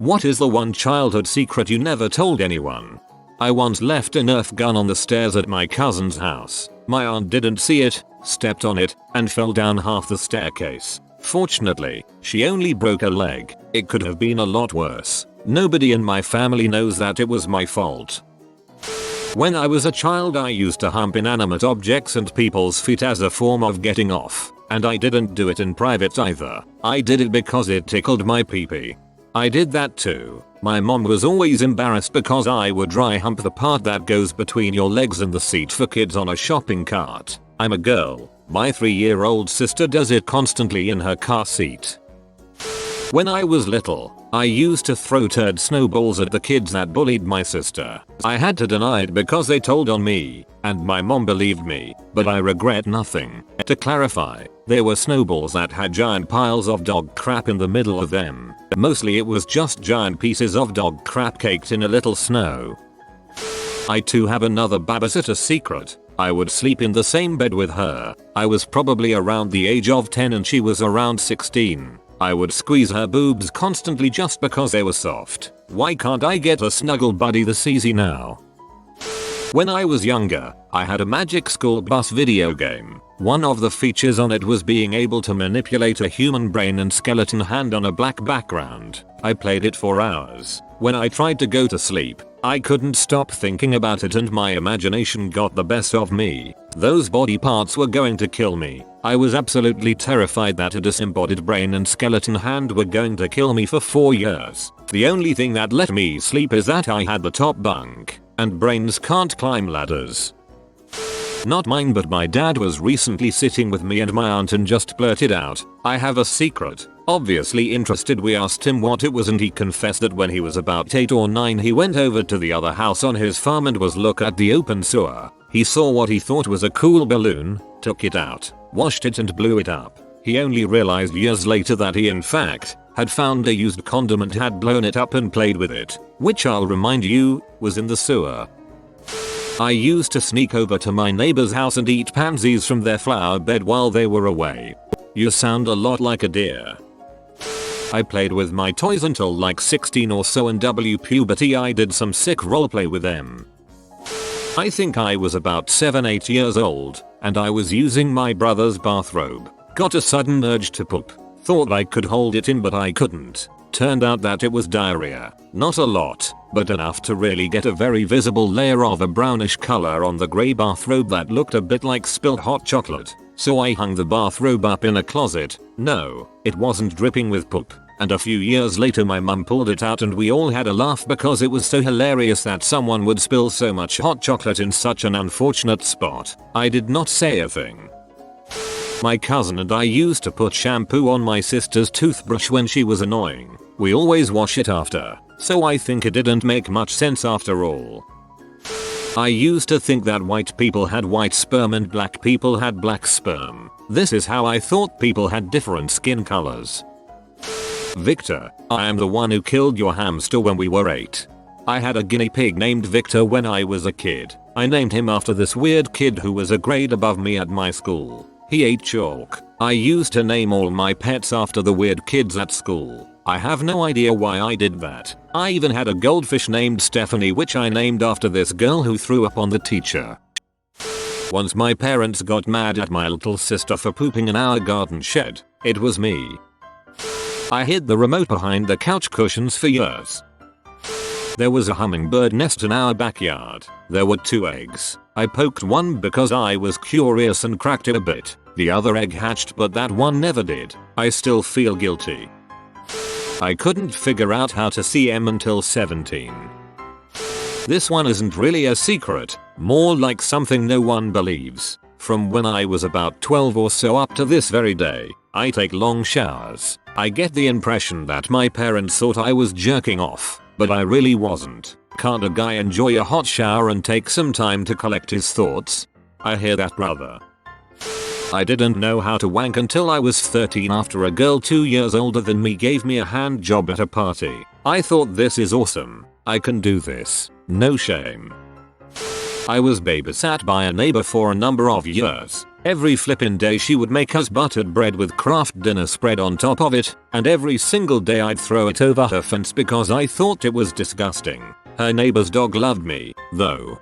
What is the one childhood secret you never told anyone? I once left a Nerf gun on the stairs at my cousin's house. My aunt didn't see it, stepped on it, and fell down half the staircase. Fortunately, she only broke a leg. It could have been a lot worse. Nobody in my family knows that it was my fault. When I was a child, I used to hump inanimate objects and people's feet as a form of getting off. And I didn't do it in private either. I did it because it tickled my pee-pee. I did that too. My mom was always embarrassed because I would dry hump the part that goes between your legs and the seat for kids on a shopping cart. I'm a girl. My 3-year-old sister does it constantly in her car seat. When I was little, I used to throw turd snowballs at the kids that bullied my sister. I had to deny it because they told on me, and my mom believed me, but I regret nothing. To clarify, there were snowballs that had giant piles of dog crap in the middle of them. Mostly it was just giant pieces of dog crap caked in a little snow. I too have another babysitter secret. I would sleep in the same bed with her. I was probably around the age of 10 and she was around 16. I would squeeze her boobs constantly just because they were soft. Why can't I get a snuggle buddy this easy now? When I was younger, I had a Magic School Bus video game. One of the features on it was being able to manipulate a human brain and skeleton hand on a black background. I played it for hours. When I tried to go to sleep, I couldn't stop thinking about it and my imagination got the best of me. Those body parts were going to kill me. I was absolutely terrified that a disembodied brain and skeleton hand were going to kill me for 4 years. The only thing that let me sleep is that I had the top bunk, and brains can't climb ladders. Not mine, but my dad was recently sitting with me and my aunt and just blurted out, "I have a secret." Obviously interested, we asked him what it was and he confessed that when he was about 8 or 9 he went over to the other house on his farm and was look at the open sewer. He saw what he thought was a cool balloon, took it out, washed it and blew it up. He only realized years later that he in fact had found a used condom and had blown it up and played with it, which I'll remind you, was in the sewer. I used to sneak over to my neighbor's house and eat pansies from their flower bed while they were away. You sound a lot like a deer. I played with my toys until like 16 or so, and puberty I did some sick roleplay with them. I think I was about 7-8 years old, and I was using my brother's bathrobe. Got a sudden urge to poop. Thought I could hold it in but I couldn't. Turned out that it was diarrhea. Not a lot, but enough to really get a very visible layer of a brownish color on the grey bathrobe that looked a bit like spilled hot chocolate. So I hung the bathrobe up in a closet. No, it wasn't dripping with poop. And a few years later my mum pulled it out and we all had a laugh because it was so hilarious that someone would spill so much hot chocolate in such an unfortunate spot. I did not say a thing. My cousin and I used to put shampoo on my sister's toothbrush when she was annoying. We always wash it after, so I think it didn't make much sense after all. I used to think that white people had white sperm and black people had black sperm. This is how I thought people had different skin colors. Victor, I am the one who killed your hamster when we were 8. I had a guinea pig named Victor when I was a kid. I named him after this weird kid who was a grade above me at my school. He ate chalk. I used to name all my pets after the weird kids at school. I have no idea why I did that. I even had a goldfish named Stephanie, which I named after this girl who threw up on the teacher. Once my parents got mad at my little sister for pooping in our garden shed. It was me. I hid the remote behind the couch cushions for years. There was a hummingbird nest in our backyard. There were 2 eggs. I poked one because I was curious and cracked it a bit. The other egg hatched but that one never did. I still feel guilty. I couldn't figure out how to CM until 17. This one isn't really a secret, more like something no one believes. From when I was about 12 or so up to this very day, I take long showers. I get the impression that my parents thought I was jerking off, but I really wasn't. Can't a guy enjoy a hot shower and take some time to collect his thoughts? I hear that, brother. I didn't know how to wank until I was 13 after a girl 2 years older than me gave me a hand job at a party. I thought, this is awesome. I can do this. No shame. I was babysat by a neighbor for a number of years. Every flippin' day she would make us buttered bread with Kraft dinner spread on top of it, and every single day I'd throw it over her fence because I thought it was disgusting. Her neighbor's dog loved me, though.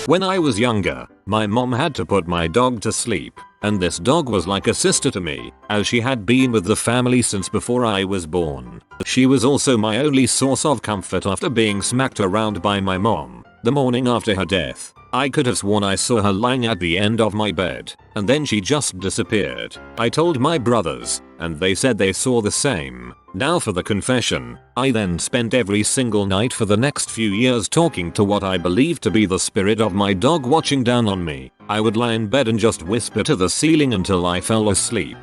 When I was younger, my mom had to put my dog to sleep, and this dog was like a sister to me, as she had been with the family since before I was born. She was also my only source of comfort after being smacked around by my mom. The morning after her death, I could have sworn I saw her lying at the end of my bed, and then she just disappeared. I told my brothers, and they said they saw the same. Now for the confession. I then spent every single night for the next few years talking to what I believed to be the spirit of my dog watching down on me. I would lie in bed and just whisper to the ceiling until I fell asleep.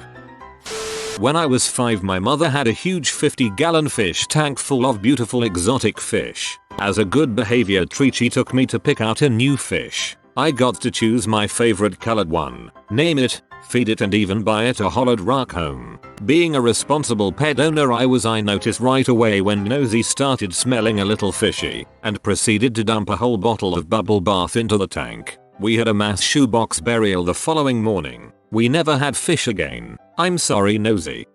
When I was 5, my mother had a huge 50-gallon fish tank full of beautiful exotic fish. As a good behavior treat, she took me to pick out a new fish. I got to choose my favorite colored one, name it, feed it, and even buy it a Holographic home. Being a responsible pet owner I noticed right away when Nosy started smelling a little fishy, and proceeded to dump a whole bottle of bubble bath into the tank. We had a mass shoebox burial the following morning. We never had fish again. I'm sorry, Nosy.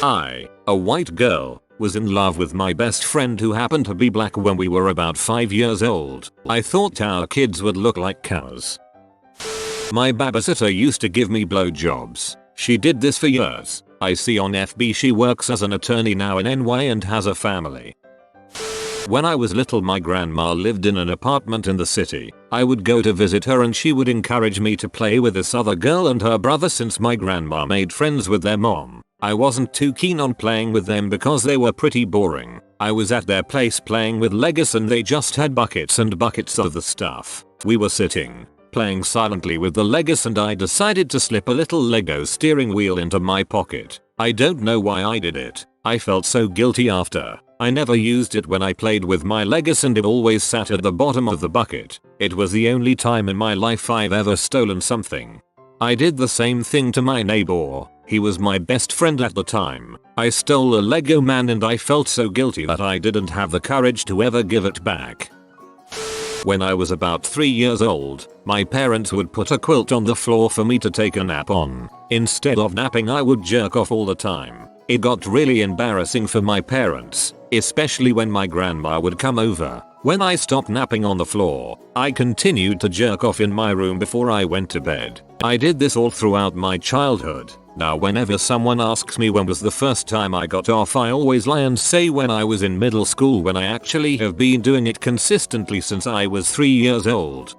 I, a white girl, was in love with my best friend who happened to be black when we were about 5 years old. I thought our kids would look like cows. My babysitter used to give me blowjobs. She did this for years. I see on FB she works as an attorney now in NY and has a family. When I was little, my grandma lived in an apartment in the city. I would go to visit her and she would encourage me to play with this other girl and her brother since my grandma made friends with their mom. I wasn't too keen on playing with them because they were pretty boring. I was at their place playing with Legos and they just had buckets and buckets of the stuff. We were sitting, playing silently with the Legos, and I decided to slip a little Lego steering wheel into my pocket. I don't know why I did it. I felt so guilty after. I never used it when I played with my Legos and it always sat at the bottom of the bucket. It was the only time in my life I've ever stolen something. I did the same thing to my neighbor. He was my best friend at the time. I stole a Lego man and I felt so guilty that I didn't have the courage to ever give it back. When I was about 3 years old, my parents would put a quilt on the floor for me to take a nap on. Instead of napping, I would jerk off all the time. It got really embarrassing for my parents, especially when my grandma would come over. When I stopped napping on the floor, I continued to jerk off in my room before I went to bed. I did this all throughout my childhood. Now whenever someone asks me when was the first time I got off, I always lie and say when I was in middle school, when I actually have been doing it consistently since I was 3 years old.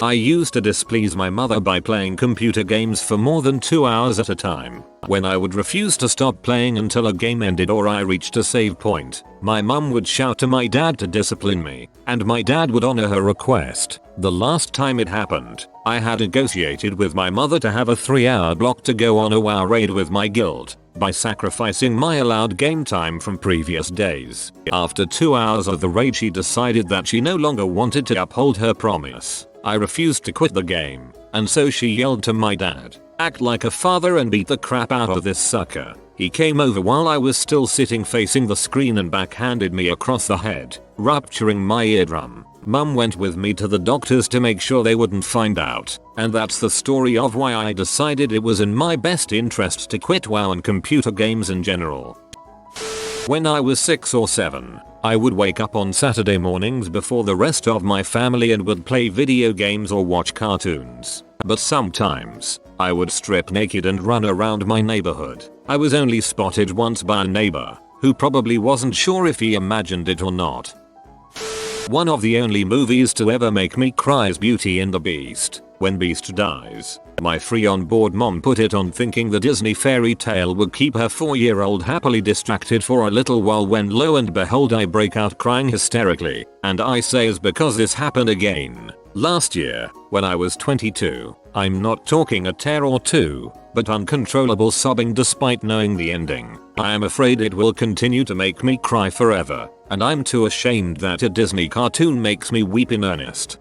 I used to displease my mother by playing computer games for more than 2 hours at a time. When I would refuse to stop playing until a game ended or I reached a save point, my mum would shout to my dad to discipline me, and my dad would honor her request. The last time it happened, I had negotiated with my mother to have a 3-hour block to go on a WoW raid with my guild, by sacrificing my allowed game time from previous days. After 2 hours of the raid, she decided that she no longer wanted to uphold her promise. I refused to quit the game, and so she yelled to my dad, "Act like a father and beat the crap out of this sucker." He came over while I was still sitting facing the screen and backhanded me across the head, rupturing my eardrum. Mum went with me to the doctors to make sure they wouldn't find out, and that's the story of why I decided it was in my best interest to quit WoW and computer games in general. When I was 6 or 7, I would wake up on Saturday mornings before the rest of my family and would play video games or watch cartoons. But sometimes, I would strip naked and run around my neighborhood. I was only spotted once by a neighbor, who probably wasn't sure if he imagined it or not. One of the only movies to ever make me cry is Beauty and the Beast. When Beast dies, my free on board mom put it on thinking the Disney fairy tale would keep her 4-year-old happily distracted for a little while, when lo and behold I break out crying hysterically, and I say it's because this happened again. Last year, when I was 22, I'm not talking a tear or two, but uncontrollable sobbing despite knowing the ending. I am afraid it will continue to make me cry forever, and I'm too ashamed that a Disney cartoon makes me weep in earnest.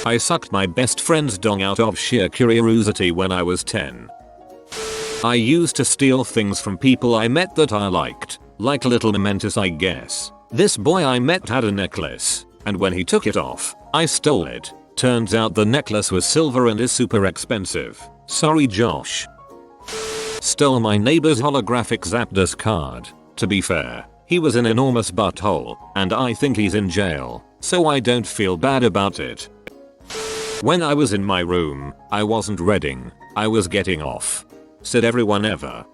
I sucked my best friend's dong out of sheer curiosity when I was 10. I used to steal things from people I met that I liked, like little mementos I guess. This boy I met had a necklace, and when he took it off, I stole it. Turns out the necklace was silver and is super expensive. Sorry Josh. Stole my neighbor's holographic Zapdos card. To be fair, he was an enormous butthole, and I think he's in jail, so I don't feel bad about it. When I was in my room, I wasn't reading, I was getting off. Said everyone ever.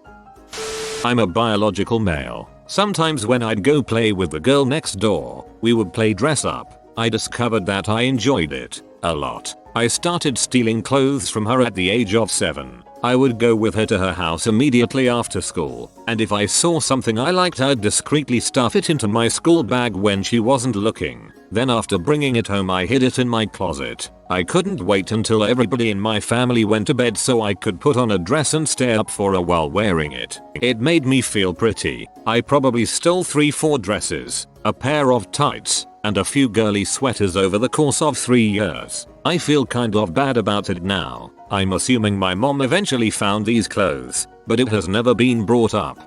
I'm a biological male. Sometimes when I'd go play with the girl next door, we would play dress up. I discovered that I enjoyed it a lot. I started stealing clothes from her at the age of 7. I would go with her to her house immediately after school, and if I saw something I liked I'd discreetly stuff it into my school bag when she wasn't looking. Then after bringing it home I hid it in my closet. I couldn't wait until everybody in my family went to bed so I could put on a dress and stay up for a while wearing it. It made me feel pretty. I probably stole 3-4 dresses, a pair of tights, and a few girly sweaters over the course of 3 years. I feel kind of bad about it now. I'm assuming my mom eventually found these clothes, but it has never been brought up.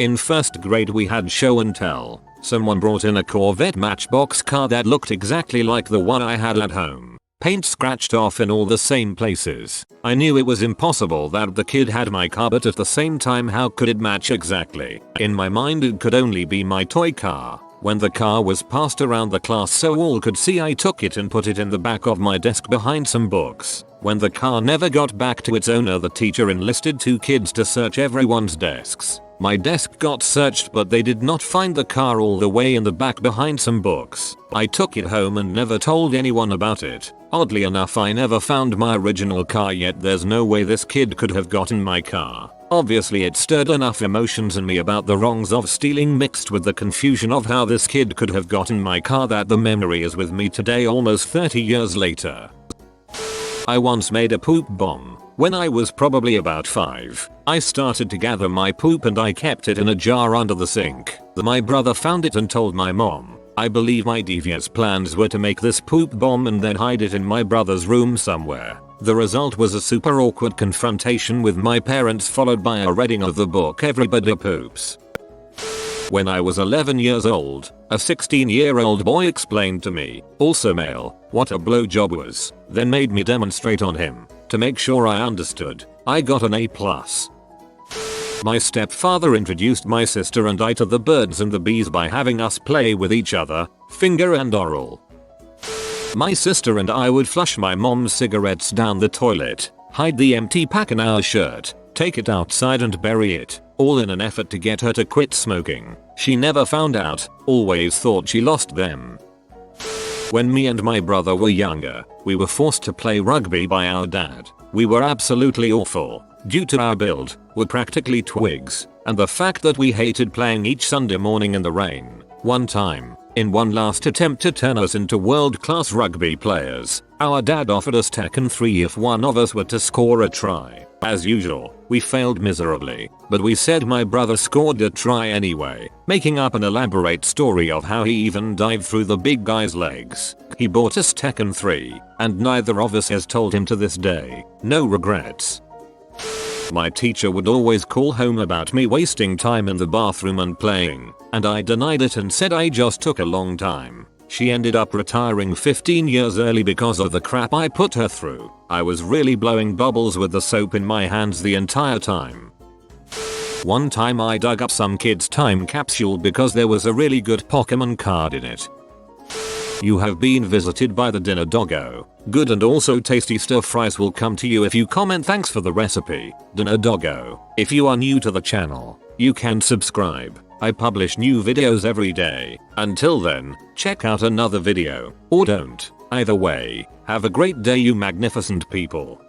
In first grade we had show and tell. Someone brought in a Corvette Matchbox car that looked exactly like the one I had at home. Paint scratched off in all the same places. I knew it was impossible that the kid had my car, but at the same time how could it match exactly? In my mind it could only be my toy car. When the car was passed around the class so all could see, I took it and put it in the back of my desk behind some books. When the car never got back to its owner, the teacher enlisted 2 kids to search everyone's desks. My desk got searched but they did not find the car all the way in the back behind some books. I took it home and never told anyone about it. Oddly enough I never found my original car, yet there's no way this kid could have gotten my car. Obviously it stirred enough emotions in me about the wrongs of stealing mixed with the confusion of how this kid could have gotten my car that the memory is with me today almost 30 years later. I once made a poop bomb. When I was probably about 5, I started to gather my poop and I kept it in a jar under the sink. My brother found it and told my mom. I believe my devious plans were to make this poop bomb and then hide it in my brother's room somewhere. The result was a super awkward confrontation with my parents, followed by a reading of the book Everybody Poops. When I was 11 years old, a 16-year-old boy explained to me, also male, what a blowjob was, then made me demonstrate on him. To make sure I understood, I got an A+. My stepfather introduced my sister and I to the birds and the bees by having us play with each other, finger and oral. My sister and I would flush my mom's cigarettes down the toilet, hide the empty pack in our shirt, take it outside and bury it, all in an effort to get her to quit smoking. She never found out, always thought she lost them. When me and my brother were younger, we were forced to play rugby by our dad. We were absolutely awful. Due to our build, we're practically twigs, and the fact that we hated playing each Sunday morning in the rain. One time, in one last attempt to turn us into world-class rugby players, our dad offered us Tekken 3 if one of us were to score a try. As usual, we failed miserably, but we said my brother scored a try anyway, making up an elaborate story of how he even dived through the big guy's legs. He bought us Tekken 3, and neither of us has told him to this day. No regrets. My teacher would always call home about me wasting time in the bathroom and playing, and I denied it and said I just took a long time. She ended up retiring 15 years early because of the crap I put her through. I was really blowing bubbles with the soap in my hands the entire time. One time I dug up some kid's time capsule because there was a really good Pokemon card in it. You have been visited by the dinner doggo. Good and also tasty stir fries will come to you if you comment thanks for the recipe, dinner doggo. If you are new to the channel, you can subscribe. I publish new videos every day. Until then, check out another video, or don't. Either way, have a great day you magnificent people.